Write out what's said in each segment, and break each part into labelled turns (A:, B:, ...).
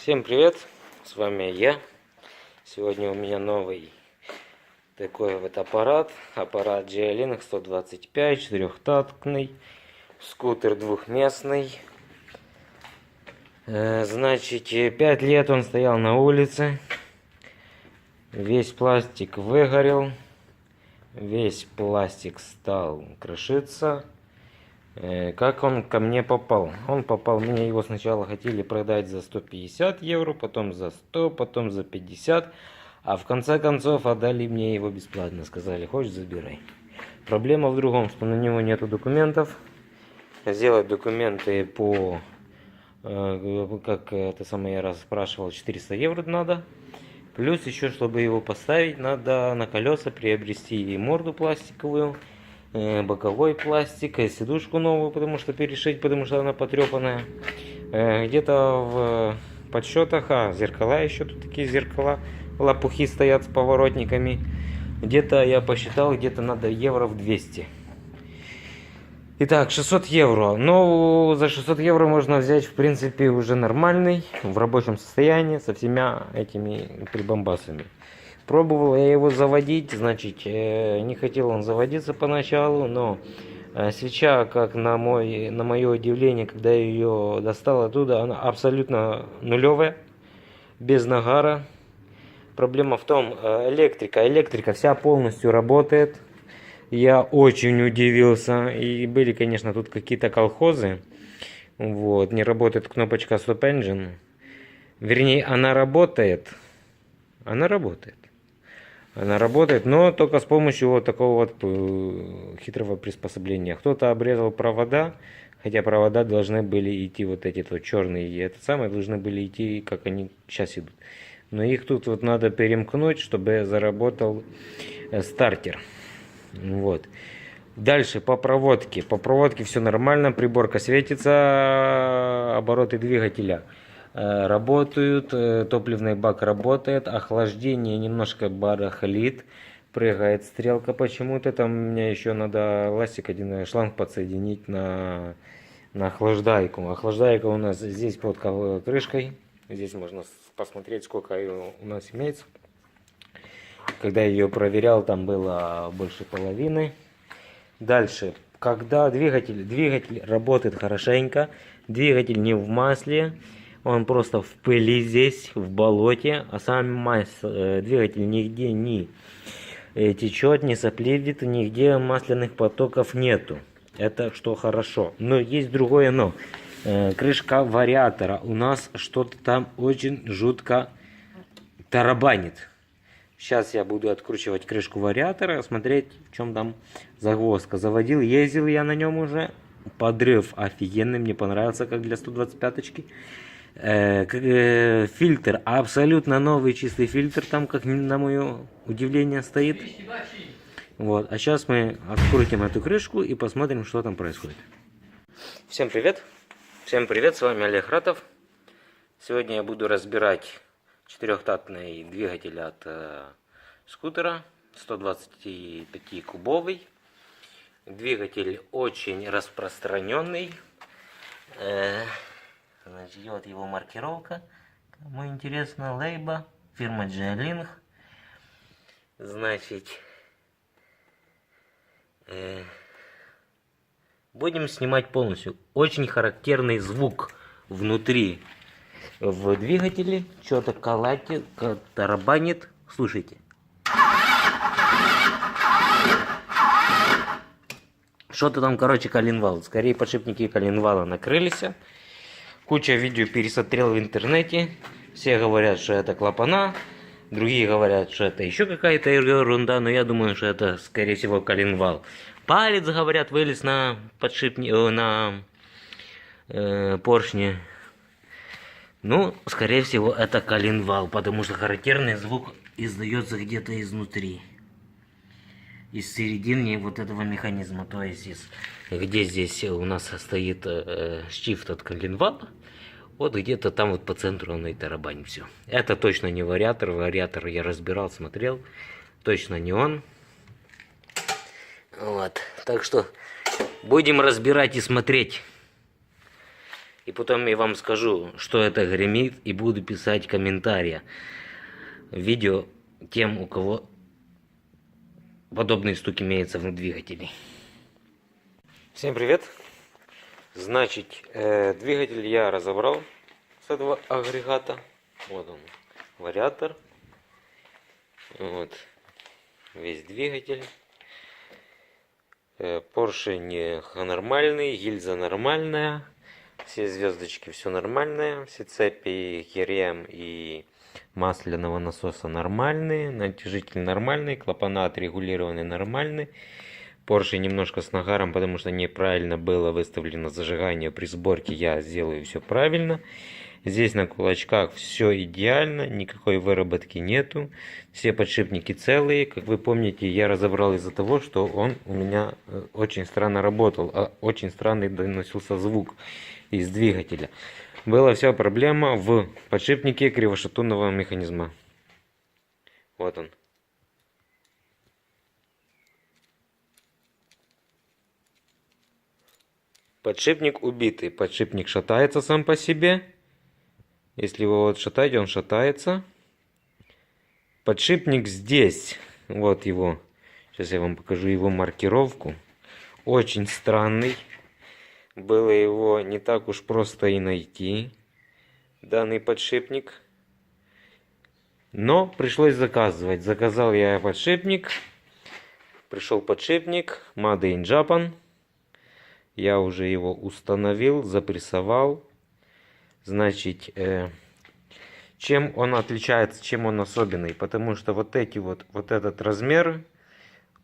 A: Всем привет, с вами я. Сегодня у меня новый такой вот аппарат GeoLink 125, четырехтактный, скутер двухместный. Значит, 5 лет он стоял на улице, весь пластик выгорел, весь пластик стал крошиться. Как он ко мне попал? Он попал, мне его сначала хотели продать за 150 евро, потом за 100, потом за 50, а в конце концов отдали мне его бесплатно, сказали, хочешь, забирай. Проблема в другом, что на него нету документов. Сделать документы по, как это самое я раз спрашивал, 400 евро надо. Плюс еще, чтобы его поставить, надо на колеса приобрести и морду пластиковую, боковой пластик, сидушку новую, потому что перешить, потому что она потрепанная. Где-то в подсчетах, зеркала еще, тут такие зеркала, лопухи стоят с поворотниками. Где-то я посчитал, где-то надо евро в 200. Итак, 600 евро. Но за 600 евро можно взять, в принципе, уже нормальный, в рабочем состоянии, со всеми этими прибамбасами. Пробовал я его заводить, значит, не хотел он заводиться поначалу, но свеча, как на мое удивление, когда я ее достал оттуда, она абсолютно нулевая, без нагара. Проблема в том, электрика вся полностью работает. Я очень удивился, и были, конечно, тут какие-то колхозы, вот, не работает кнопочка Stop Engine, вернее, она работает, но только с помощью вот такого вот хитрого приспособления. Кто-то обрезал провода, хотя провода должны были идти вот эти вот черные, и это самое должны были идти, как они сейчас идут. Но их тут вот надо перемкнуть, чтобы заработал стартер. Вот. Дальше по проводке. По проводке все нормально, приборка светится, обороты двигателя работают, топливный бак работает, охлаждение немножко барахлит, прыгает стрелка почему-то. Там у меня еще надо ластик один, шланг подсоединить на охлаждайку. Охлаждайка у нас здесь под крышкой. Здесь можно посмотреть, сколько у нас имеется. Когда я ее проверял, там было больше половины. Дальше, когда двигатель работает хорошенько, двигатель не в масле, он просто в пыли здесь, в болоте, а сам двигатель нигде не течет, не сопливит, нигде масляных потоков нету. Это что хорошо. Но есть другое но. Крышка вариатора у нас что-то там очень жутко тарабанит. Сейчас я буду откручивать крышку вариатора, смотреть, в чем там загвоздка. Ездил я на нем уже. Подрыв офигенный, мне понравился, как для 125-очки. Фильтр, абсолютно новый чистый фильтр, там, как на мое удивление, стоит. Вот. А сейчас мы открутим эту крышку и посмотрим, что там происходит. Всем привет! Всем привет, с вами Олег Ратов. Сегодня я буду разбирать четырехтактный двигатель от скутера, 125-кубовый. Двигатель очень распространенный. Значит, вот его маркировка. Кому интересно, лейба, фирма GeoLink. Значит, будем снимать полностью. Очень характерный звук внутри в двигателе. Что-то колотит, тарабанит. Слушайте. Что-то там, короче, коленвал. Скорее подшипники коленвала накрылись. Куча видео пересмотрел в интернете. Все говорят, что это клапана. Другие говорят, что это еще какая-то ерунда. Но я думаю, что это, скорее всего, коленвал. Палец, говорят, вылез на поршне. Ну, скорее всего, это коленвал, потому что характерный звук издается где-то изнутри. Из середины вот этого механизма, то есть где здесь у нас стоит штифт от коленвала, вот где-то там вот по центру он и тарабанит все. Это точно не вариатор, вариатор я разбирал, смотрел, точно не он. Вот, так что будем разбирать и смотреть. И потом я вам скажу, что это гремит, и буду писать комментарии в видео тем, у кого подобный стук имеется в двигателе. Всем привет! Значит, двигатель я разобрал с этого агрегата. Вот он, вариатор. Вот весь двигатель. Поршень нормальный, гильза нормальная. Все звездочки, все нормальное. Все цепи ГРМ и масляного насоса нормальные. Натяжитель нормальный. Клапана отрегулированы нормальные. Поршень немножко с нагаром, потому что неправильно было выставлено зажигание при сборке. Я сделаю все правильно. Здесь на кулачках все идеально, никакой выработки нету. Все подшипники целые. Как вы помните, я разобрал из-за того, что он у меня очень странно работал. Очень странный доносился звук из двигателя. Была вся проблема в подшипнике кривошатунного механизма. Вот он. Подшипник убитый. Подшипник шатается сам по себе. Если его вот шатать, он шатается. Подшипник здесь. Вот его. Сейчас я вам покажу его маркировку. Очень странный. Было его не так уж просто и найти. Данный подшипник. Но пришлось заказывать. Заказал я подшипник. Пришел подшипник. Made in Japan. Я уже его установил, запрессовал. Значит, чем он отличается, чем он особенный? Потому что вот этот размер,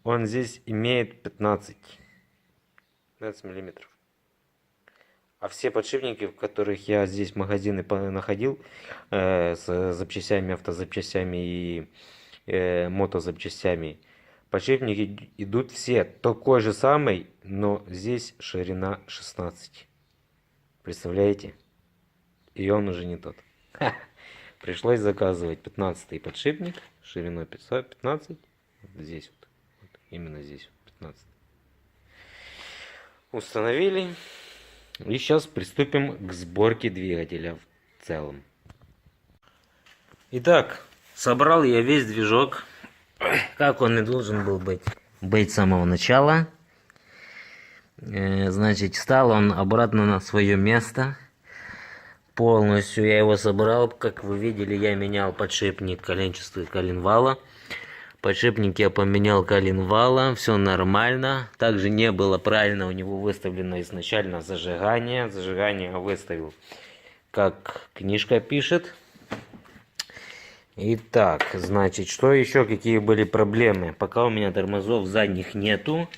A: он здесь имеет 15 миллиметров. А все подшипники, в которых я здесь магазины находил, с запчастями, автозапчастями и мотозапчастями, подшипники идут все такой же самый, но здесь ширина 16. Представляете? И он уже не тот. Пришлось заказывать 15 подшипник шириной 15. Здесь вот, именно здесь 15. Установили. И сейчас приступим к сборке двигателя в целом. Итак, собрал я весь движок, как он и должен был быть с самого начала. Значит, встал он обратно на свое место. Полностью я его собрал. Как вы видели, я менял подшипник коленчатый коленвала. Подшипник я поменял коленвала. Все нормально. Также не было правильно у него выставлено изначально зажигание. Зажигание я выставил, как книжка пишет. Итак, значит, что еще, какие были проблемы? Пока у меня тормозов задних нету.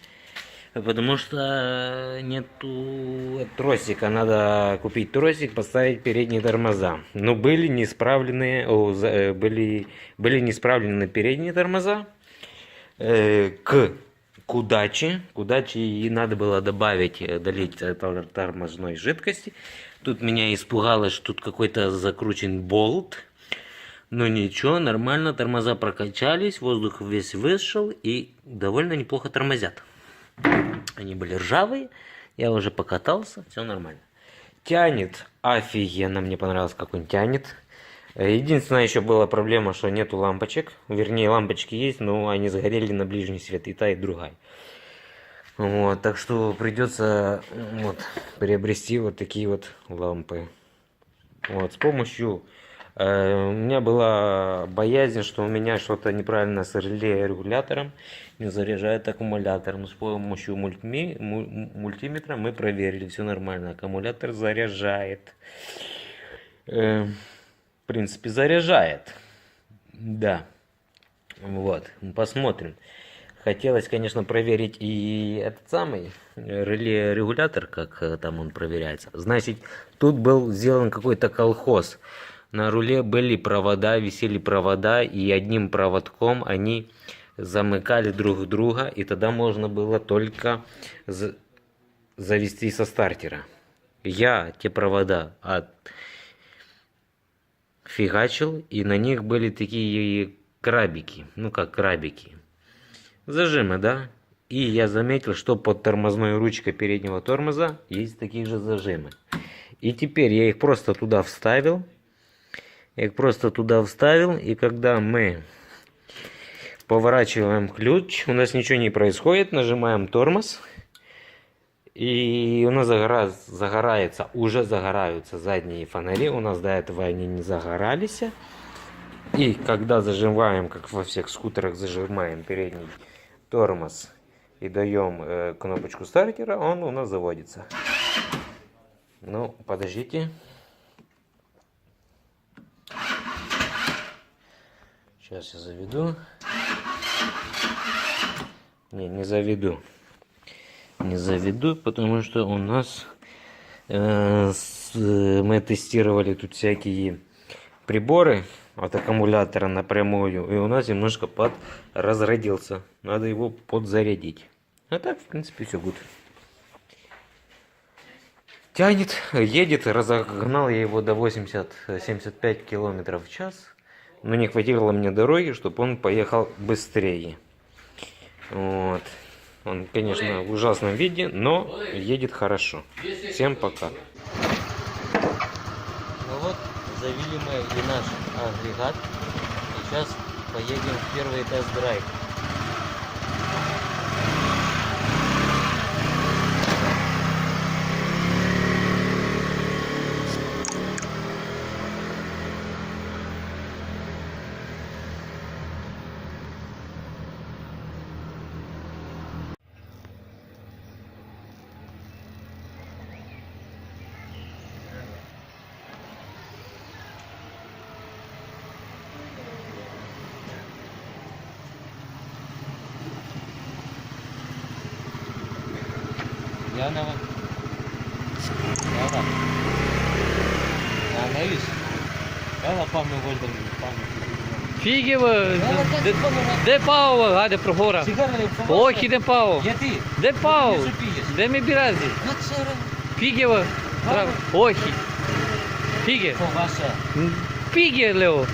A: Потому что нету тросика. Надо купить тросик, поставить передние тормоза. Но были неисправленные передние тормоза. К удаче и надо было долить тормозной жидкости. Тут меня испугало, что тут какой-то закручен болт. Но ничего, нормально, тормоза прокачались, воздух весь вышел и довольно неплохо тормозят. Они были ржавые, я уже покатался, все нормально. Тянет офигенно, мне понравилось, как он тянет. Единственная еще была проблема, что нету лампочек. Вернее, лампочки есть, но они сгорели на ближний свет, и та, и другая. Вот, так что придется приобрести вот такие вот лампы. Вот, с помощью... У меня была боязнь, что у меня что-то неправильно с реле регулятором, не заряжает аккумулятор. Но с помощью мультиметра мы проверили, все нормально. Аккумулятор заряжает. В принципе, заряжает. Да. Вот, посмотрим. Хотелось, конечно, проверить и этот самый реле регулятор, как там он проверяется. Значит, тут был сделан какой-то колхоз. На руле были провода, висели провода, и одним проводком они замыкали друг друга, и тогда можно было только завести со стартера. Я те провода отфигачил, и на них были такие крабики, ну как крабики, зажимы, да? И я заметил, что под тормозной ручкой переднего тормоза есть такие же зажимы. И теперь я их просто туда вставил. И когда мы поворачиваем ключ, у нас ничего не происходит. Нажимаем тормоз. И у нас уже загораются задние фонари. У нас до этого они не загорались. И когда зажимаем, как во всех скутерах, зажимаем передний тормоз и даем кнопочку стартера, он у нас заводится. Ну, подождите. Сейчас я заведу. Не заведу. Не заведу, потому что у нас мы тестировали тут всякие приборы от аккумулятора напрямую, и у нас немножко разрядился. Надо его подзарядить. А так, в принципе, все гуд. Тянет, едет, разогнал я его до 80-75 км в час. Но не хватило мне дороги, чтобы он поехал быстрее. Вот. Он, конечно, в ужасном виде, но едет хорошо. Всем пока. Ну вот, завели мы и наш агрегат. Сейчас поедем в первый тест-драйв. Yana bak. Yana. Ya ne iş? Yana pamuk
B: Фіги ви, де Павло, гаде прогора? Ох, іде Павло. Де Павло? Де ми біразі? Фіги ви, охі. Фіги. Фіги, Лео.